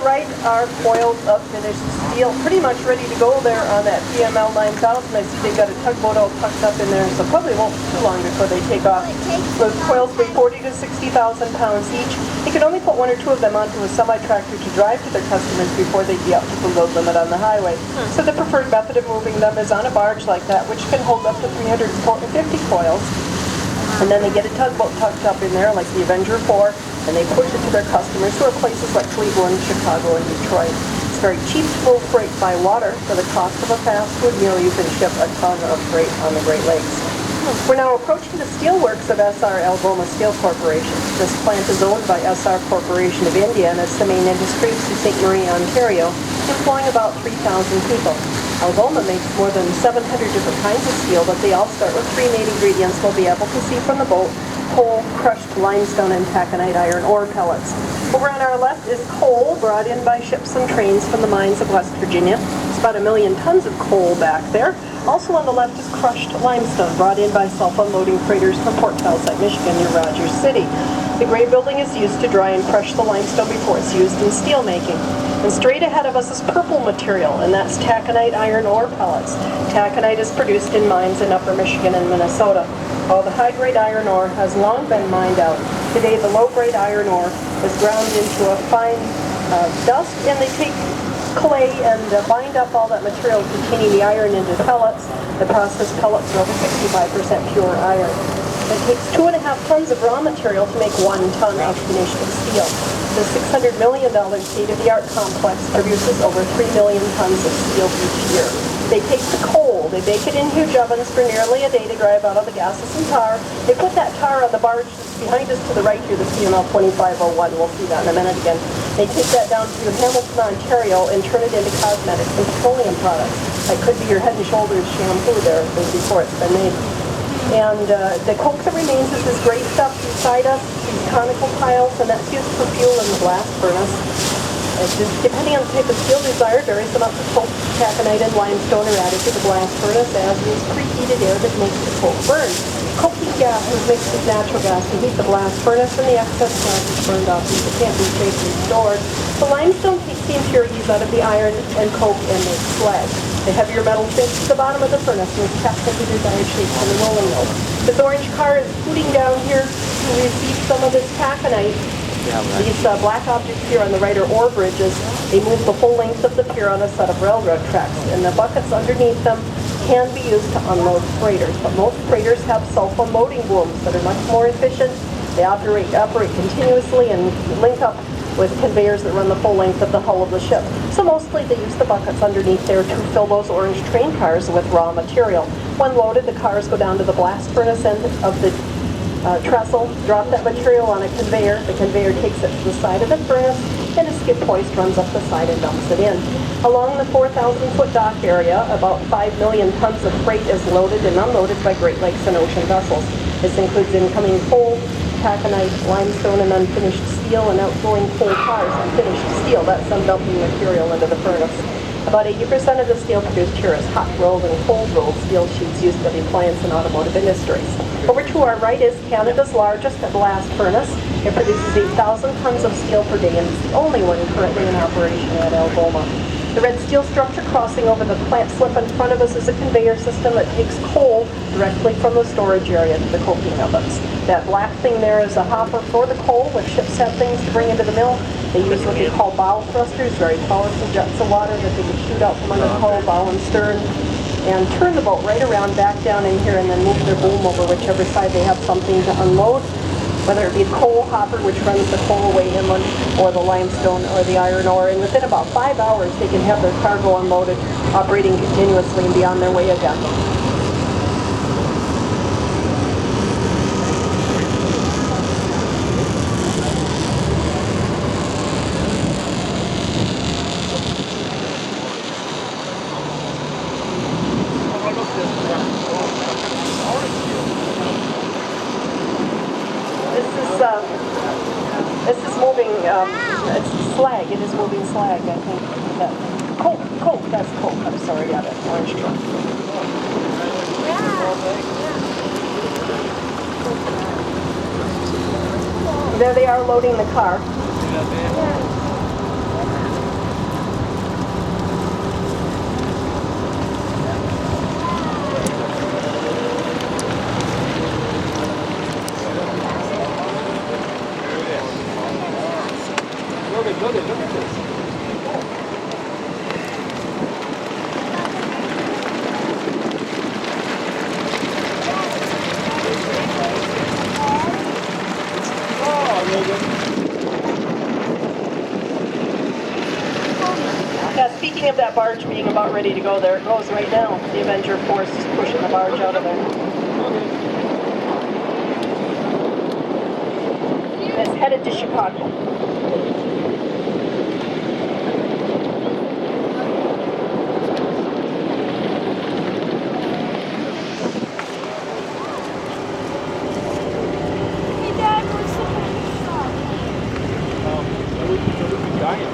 the right are coils of finished steel, pretty much ready to go there on that PML 9000. I see they got a tugboat all tucked up in there, so probably won't be too long before they take off. Those coils weigh 40 to 60,000 pounds each. They could only put one or two of them onto a semi-tractor to drive to their customers before they'd be up to the load limit on the highway. So the preferred method of moving them is on a barge like that, which can hold up to 350 coils. And then they get a tugboat tucked up in there, like the Avenger 4, and they push it to their customers who are places like Cleveland, Chicago, and Detroit. It's very cheap to move freight by water. For the cost of a fast food meal, you can ship a ton of freight on the Great Lakes. We're now approaching the steelworks of SR Algoma Steel Corporation. This plant is owned by SR Corporation of India, and it's the main industry in St. Marie, Ontario, employing about 3,000 people. Algoma makes more than 700 different kinds of steel, but they all start with three main ingredients we'll be able to see from the boat: coal, crushed limestone, and taconite iron ore pellets. Over on our left is coal brought in by ships and trains from the mines of West Virginia. It's about 1 million tons of coal back there. Also on the left is crushed limestone brought in by self-unloading freighters from Port Townsite, Michigan near Rogers City. The gray building is used to dry and crush the limestone before it's used in steel making. And straight ahead of us is purple material, and that's taconite iron ore pellets. Taconite is produced in mines in upper Michigan and Minnesota. While the high-grade iron ore has long been mined out, today the low-grade iron ore is ground into a fine dust, and they take clay and bind up all that material containing the iron into pellets. The processed pellets are over 65% pure iron. It takes 2.5 tons of raw material to make 1 ton of finished steel. The $600 million state-of-the-art complex produces over 3 million tons of steel each year. They take the coal, they bake it in huge ovens for nearly a day to drive out of the gases and tar. They put that tar on the barge that's behind us to the right here, the PML 2501. We'll see that in a minute again. They take that down to Hamilton, Ontario, and turn it into cosmetics and petroleum products. That could be your Head & Shoulders shampoo there before it's been made. And the coke that remains is this gray stuff beside us, these conical piles, and that's used for fuel in the blast furnace. Depending on the type of steel desired, various amounts of coke, taconite, and limestone are added to the blast furnace, as is preheated air that makes the coke burn. Coking gas is mixed with natural gas to heat the blast furnace, and the excess gas is burned off since it can't be safely stored. The limestone takes the impurities out of the iron and coke and makes slag. The heavier metal sinks to the bottom of the furnace and is kept in the desired shape from the rolling mill. This orange car is scooting down here to receive some of this taconite. These black objects here on the right are ore bridges. They move the whole length of the pier on a set of railroad tracks, and the buckets underneath them can be used to unload freighters. But most freighters have self-unloading booms that are much more efficient. They operate continuously and link up with conveyors that run the full length of the hull of the ship. So mostly they use the buckets underneath there to fill those orange train cars with raw material. When loaded, the cars go down to the blast furnace end of the trestle, drop that material on a conveyor. The conveyor takes it to the side of the furnace, and a skip hoist runs up the side and dumps it in. Along the 4,000-foot dock area, about 5 million tons of freight is loaded and unloaded by Great Lakes and ocean vessels. This includes incoming coal, taconite, limestone, and unfinished steel, and outgoing coal cars and finished steel. That's some dumping material into the furnace. About 80% of the steel produced here is hot-rolled and cold-rolled steel sheets used by the appliance and automotive industries. Over to our right is Canada's largest blast furnace. It produces 8,000 tons of steel per day, and it's the only one currently in operation at Algoma. The red steel structure crossing over the plant slip in front of us is a conveyor system that takes coal directly from the storage area to the coking ovens. That black thing there is a hopper for the coal. When ships have things to bring into the mill, they use what they call bow thrusters, very powerful jets of water that they can shoot out from under the hull, bow and stern, and turn the boat right around back down in here and then move their boom over whichever side they have something to unload, whether it be the coal hopper, which runs the coal away inland, or the limestone or the iron ore. And within about 5 hours, they can have their cargo unloaded, operating continuously and be on their way again. This is moving, it's slag. It is moving slag, I think. Coke, that's coke. I'm sorry, yeah, that's orange truck. There they are loading the car. Look at this. Oh, Yeah, speaking of that barge being about ready to go, there it goes right now. The Avenger Force is pushing the barge out of there. And it's headed to Chicago. Hey, Dad, what's the next stop? That would be giant.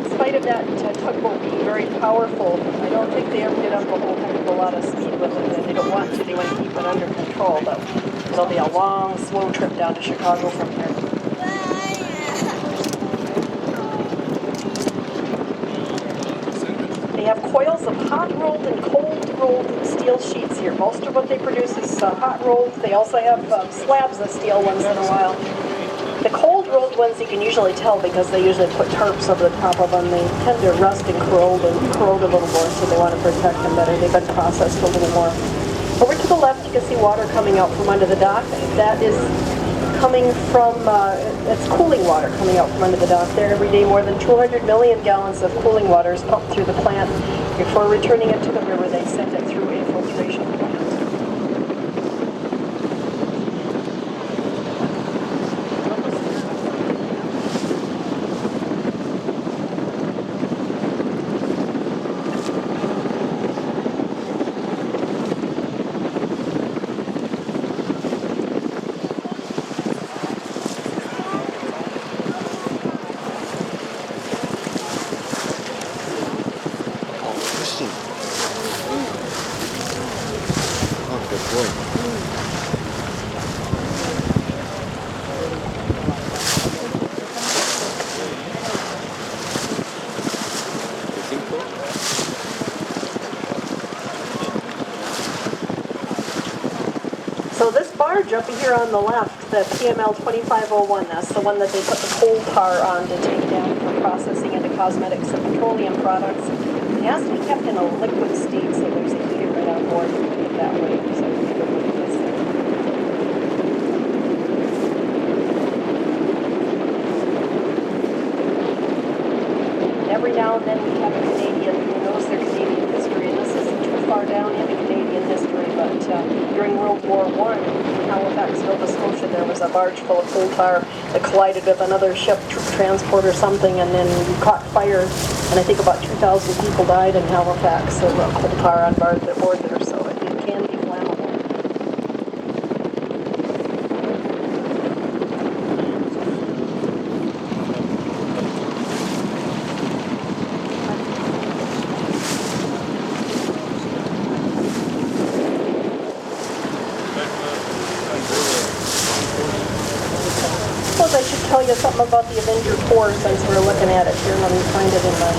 In spite of that tugboat being very powerful, I don't think they ever get up a whole heck of a lot of speed with it, and they don't want to. They want to keep it under control, but it'll be a long, slow trip down to Chicago from here. They have coils of hot-rolled and cold-rolled steel sheets here. Most of what they produce is hot-rolled. They also have slabs of steel once in a while. The cold-rolled ones you can usually tell because they usually put tarps over the top of them. They tend to rust and corrode a little more, so they want to protect them better. They've been processed a little more. Over to the left, you can see water coming out from under the dock. That is coming from, it's cooling water coming out from under the dock there. Every day, more than 200 million gallons of cooling water is pumped through the plant. Before returning it to the river, they send it through a filtration plant. Christian. Oh, good boy. You think so? So this barge up here on the left, the PML 2501, that's the one that they put the coal tar on to take down for processing into cosmetics and petroleum products. It has to be kept in a liquid state, so there's a heater right on board to keep it that way. So every now and then we have a Canadian who knows their Canadian history, and this isn't too far down into Canadian history, but during World War I, in Halifax, Nova Scotia, there was a barge full of coal tar that collided with another ship, transport or something, and then caught fire, and I think about 2,000 people died in Halifax of coal tar on board there, so it can be flammable. I suppose I should tell you something about the Avenger 4 since we're looking at it here. Let me find it in my